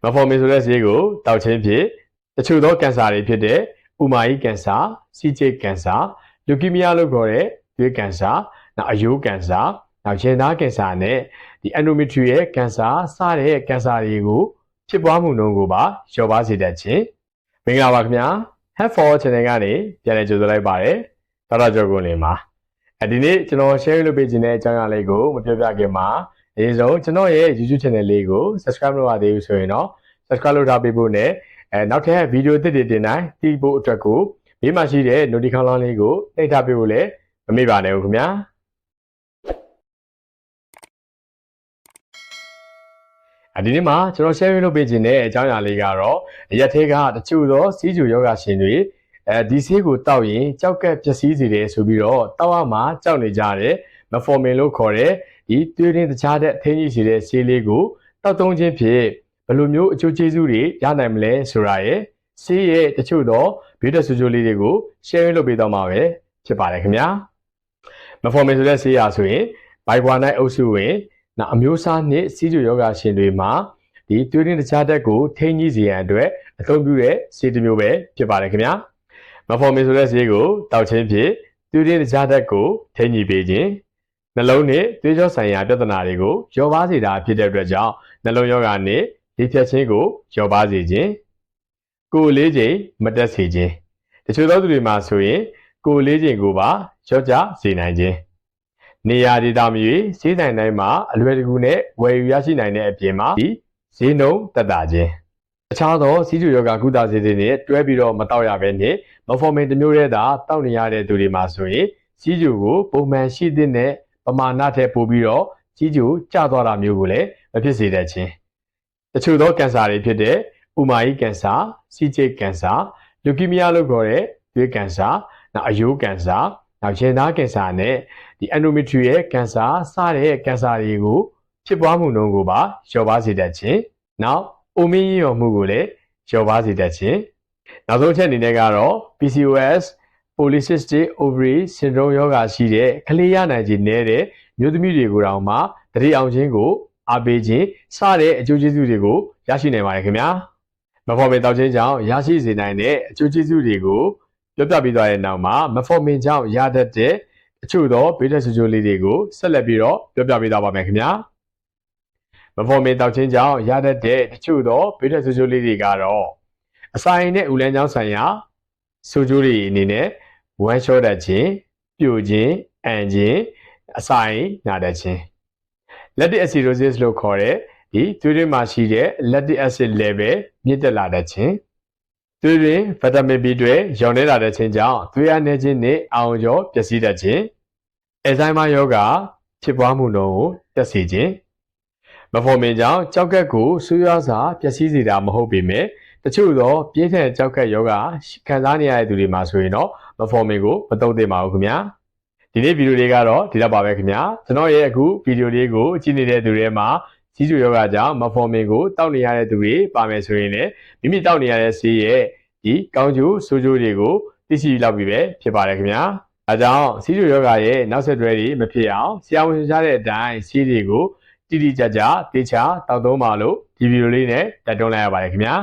မဖော်မင်ဆိုတဲ့ဆေးကိုတောက်ခြင်းဖြင့်တချို့သောကင်ဆာတွေဖြစ်တဲ့ဥမာကြီးကင်ဆာ၊ဆီးကျိတ်ကင်ဆာ၊လူကီးမီးယားလို့ခေါ်တဲ့သွေးကင်ဆာ၊အရိုးကင်ဆာ၊ရင်သားကင်ဆာနဲ့အန်ဒိုမီထရီရဲ့ကင်ဆာစတဲ့ကင်ဆာတွေကိုဖြစ်ပွားမှုနှုန်းကိုပါလျော့ပါစေတတ်ခြင်းမင်္ဂလာပါခင်ဗျာ Health for Channel ကနေပြန်လည်ကြိုဆိုလိုက်ပါတယ်ဒေါက်တာကျော်ကိုလင်းပါဒီနေ့ကျွန်တော် share လုပ်ပေးခြင်းတဲ့အကြောင်းအရာလေးကိုမပြောပြခင်မှာအရင်ဆုံးကျွန်တော်ရဲ့ YouTube channel လေးကို subscribe လုပ်ရသေးဘူးဆိုရင်တော့ subscribe လုပ်ထားပေးဖို့နဲ့နောက်ထပ် video သစ်တွေတင်တိုင်းသိဖို့အတွက်ကိုဘေးမှာရှိတဲ့ notification လောင်းလေးကိုနှိပ်ထားပေးဖို့လည်းမမေ့ပါနဲ့ဦးခင်ဗျာဒီနေ့မှာကျွန်တော် share လုပ်ပေးခြင်းတဲ့အကြောင်းအရာလေးကတော့ရက်သေးကတချို့သောစီးကျူယောဂရှင်တွေဒီဆေးကိုတောက်ရင်ကြောက်ကပ်ပျက်စီးစေတယ်ဆိုပြီးတော့တောက်ရမှာကြောက်နေကြတယ်မဖော်မင်လို့ခေါ်တဲ့ဒီသွေးရင်းတခြားတဲ့ထိန်းကြီးစေတဲ့ဆေးလေးကိုတောက်သုံးခြင်းဖြင့်ဘယ်လိုမျိုးအကျိုးကျေးဇူးတွေရနိုင်မလဲဆိုတာရဲ့ဆေးရဲ့တချို့သောဗီဒီယိုဆိုးလေးတွေကို share လုပ်ပေးတော့မှာပဲဖြစ်ပါတယ်ခင်ဗျာမဖော်မင်ဆိုတဲ့ဆေးရဆိုရင်ဘိုင်ဘွာနိုင်အုပ်စုဝင်အမျိုးအစားနဲ့စီးကျူယောဂရှင်တွေမှာဒီသွေးရင်းတခြားတဲ့ကိုထိန်းကြီးစေရန်အတွက်အသုံးပြုတဲ့ဆေးတစ်မျိုးပဲဖြစ်ပါတယ်ခင်ဗျာမဖော်မင်ဆိုတဲ့ဆေးကိုတောက်ခြင်းဖြင့်သွေးရင်းတခြားတဲ့ကိုထိန်းကြီးပေးခြင်းနှလုံးနဲ့သွေးကြောဆိုင်ရာပြဿနာတွေကိုလျော့ပါစေတာဖြစ်တဲ့အတွက်ကြောင့်နှလုံးယောဂနဲ့ဒီဖြတ်ခြင်းကိုလျော့ပါစေခြင်းကိုယ်လေးချိန်မတက်စေခြင်းတချို့သောသူတွေမှာဆိုရင်ကိုယ်လေးချိန်ကိုပါလျော့ကျစေနိုင်ခြင်းနေရာဒေသမျိုးဈေးဆိုင်တိုင်းမှာအလွယ်တကူနဲ့ဝယ်ယူရရှိနိုင်တဲ့အပြင်မှာဒီဈေးနှုန်းတက်တာခြင်းအခြားသောစီးကျူယောဂကုသဆေးတွေနဲ့တွဲပြီးတော့မတောက်ရဘဲနဲ့မဖော်မင်တစ်မျိုးတည်းသာတောက်နေရတဲ့သူတွေမှာဆိုရင်စီးကျူကိုပုံမှန်ရှိတဲ့ပမာဏထက်ပိုပြီးတော့စီးကျူကျသွားတာမျိုးကိုလည်းမဖြစ်စေတတ်ခြင်းတချို့သောကင်ဆာတွေဖြစ်တဲ့ဥမာကြီးကင်ဆာ၊ဆီးကျိတ်ကင်ဆာ၊လူကီးမီးယားလို့ခေါ်တဲ့သွေးကင်ဆာ၊အရိုးကင်ဆာ၊ရင်သားကင်ဆာနဲ့အန်ဒိုမီထရီရဲ့ကင်ဆာစတဲ့ကင်ဆာတွေကိုဖြစ်ပွားမှုနှုန်းကိုပါလျော့ပါစေတတ်ခြင်းနောက်အိုမင်းရောမှုကိုလည်းလျော့ပါစေတတ်ခြင်းနောက်ဆုံးချက်အနေနဲ့ကတော့ PCOS Polycystic Ovary Syndrome ယောဂရှိတဲ့ကလေးရနိုင်ခြင်းနည်းတဲ့မျိုးသမီးတွေကိုတောင်မှတတိအောင်ခြင်းကိုအားပေးခြင်းစတဲ့အကျိုးကျေးဇူးတွေကိုရရှိနိုင်ပါတယ်ခင်ဗျာမဖော်မင်တောက်ခြင်းကြောင့်ရရှိစေနိုင်တဲ့အကျိုးကျေးဇူးတွေကိုပြောပြပြီးသွားတဲ့နောက်မှာမဖော်မင်ကြောင့်ရတတ်တဲ့တချို့သောဘေးထွက်ဆိုးကျိုးလေးတွေကိုဆက်လက်ပြီးတော့ပြောပြပေးသွားပါမယ်ခင်ဗျာမဖော်မင်တောက်ခြင်းကြောင့်ရတတ်တဲ့တချို့သောဘေးထွက်ဆိုးကျိုးလေးတွေကတော့အစာရင်နဲ့ဥလန်းကြောင်းဆိုင်ရာဆိုးကျိုးတွေအနေနဲ့ဝမ်းလျှောတတ်ခြင်းပြိုခြင်းအန်ခြင်းအစာရင်နာတတ်ခြင်း lactic acidosis လို့ခေါ်တဲ့ဒီသွေးရင်းမှာရှိတဲ့ lactic acid level မြင့်တက်လာတတ်ခြင်းသွေးရင်းဗီတာမင် B တွေရောင်နေတာတဲ့ခြင်းကြောင့်သွေးအားနည်းခြင်းနဲ့အာရုံကြောပျက်စီးတတ်ခြင်းအယ်ဇိုင်းမာယောဂဖြစ်ပွားမှုနှုန်းကိုတက်စေခြင်းမဖော်မင်ကြောင့်ကြောက်ကက်ကိုဆွေးရွားစွာပျက်စီးစေတာမဟုတ်ပေမဲ့တချို့သောပြင်းထန်ကြောက်ကက်ယောဂခံစားနေရတဲ့သူတွေမှာဆိုရင်တော့မဖော်မင်ကိုမသုံးသင့်ပါဘူးခင်ဗျာဒီနေ့ဗီဒီယိုလေးကတော့ဒီလောက်ပါပဲခင်ဗျာကျွန်တော်ရဲ့အခုဗီဒီယိုလေးကိုကြည့်နေတဲ့သူတွေမှာစီးကျူယောဂကြောင့်မဖော်မင်ကိုတောက်နေရတဲ့သူတွေပါမယ်ဆိုရင်လည်းမိမိတောက်နေရတဲ့ဆေးရဲ့ဒီကောင်းကျိုးဆိုးကျိုးတွေကိုသိရှိလောက်ပြီပဲဖြစ်ပါတယ်ခင်ဗျာဒါကြောင့်စီးကျူယောဂရဲ့နောက်ဆက်တွဲတွေမဖြစ်အောင်ဆရာဝန်ရှားတဲ့အတိုင်းဆေးတွေကိုတိတိကျကျသေချာတောက်သုံးပါလို့ဒီဗီဒီယိုလေးနဲ့တက်တွန်းလိုက်ရပါတယ်ခင်ဗျာ